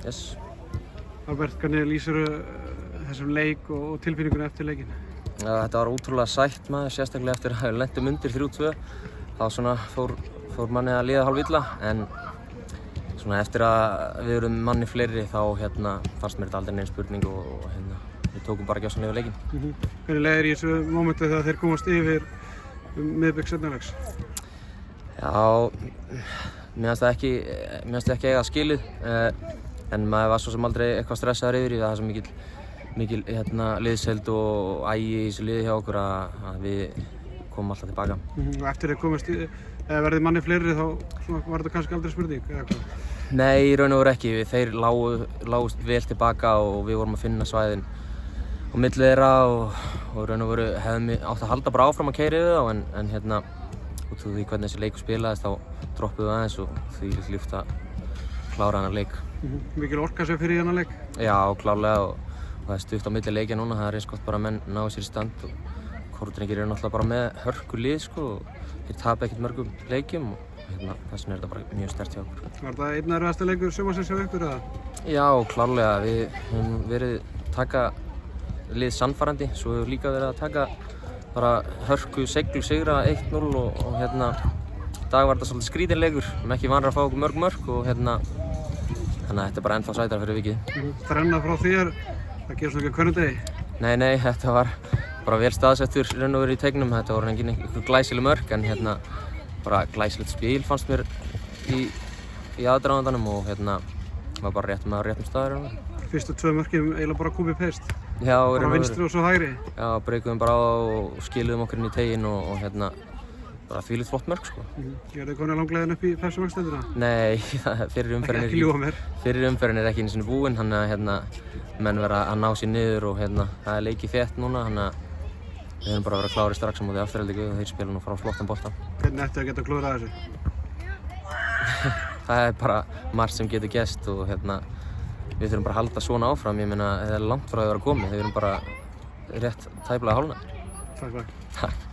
Yes. Albert, hvernig lýsirðu þessum leik og tilfinningunni eftir leikinn? Þetta var ótrúlega sætt maður, sérstaklega eftir að við lentum undir 3-2. Þá svona fór manni að líða hálf illa, en svona eftir að við erum manni fleiri þá fannst mér þetta aldrei nein spurning og við tókum bara gjörsamlega yfir leikinn. Hvernig leið í þessu mómenti þegar þeir komast yfir miðbik seinni leiks? Já, mér fannst það ekki eiga skilið, en maður var svo sem aldrei eitthvað stressaður yfir því. Það er svo mikil liðsheild og agi í þessu liði hjá okkur að við komum alltaf tilbaka. Eftir þeir komast verði manni fleiri þá var þetta kannski aldrei spurning, eða hvað? Nei, í raun og veru ekki. Þeir lágust vel tilbaka og við vorum að finna svæðin á milli þeirra og raun og veru hefðum við átt að halda bara áfram að keyra yfir þá, en út af því hvernig þessi leikur spilaðist þá droppuðum við aðeins og því er ljúft að klára þennan leik. Mikil orka sér fyrir þennan leik? Já, klárlega, og það er stutt á milli leikja núna. Það er eins gott bara að menn ná sér í stand og Kórdrengir eru náttúrulega bara með hörku lið og þeir tapa ekkert mörgum leikjum og þess vegna er þetta bara mjög sterkt hjá okkur. Var þetta einn erfiðasti leikur sumarsins hjá ykkur, eða? Já, klárlega. Við höfum verið taka lið sannfærandi, svo hefur líka verið að taka bara hörku seglu sigra 1-0 og dag var þetta svolítið skrítin leikur, ekki vanur að fá okkur mörg og þannig að þetta er bara ennþá sætara fyrir vikið. Þrenna frá þér, það gerst ekki á hverjum degi? Nei, þetta var bara vel staðsettur raun og veru í teignum. Þetta voru engin einhver glæsileg mörk, en bara glæsilegt spil fannst mér í aðdragandanum og var bara réttum að réttum staður. Fyrstu 2 mörkin eiginlega bara copy-paste? Já, bara vinstri og svo hægri? Já, breykuðum bara á og skiluðum okkur inn í teginn og bara þvílíkt flott mörk, sko. Gerðu þið komin langleiðin upp í Pepsi-Max-deildina? Nei, fyrir umferðin er ekki einu sinni búin, þannig að menn verða að ná sér niður og það er leikið þétt núna, þannig að við höfum bara að vera klári strax á móti Aftureldingu og þeir spila nú frá flottan bolta. Hvernig ættu að geta klúðrað þessu? Það er bara margt sem getur gerst og við þurfum bara að halda svona áfram. Ég meina, það er langt frá því að vera komið, við erum bara rétt tæplega hálfnað. Takk.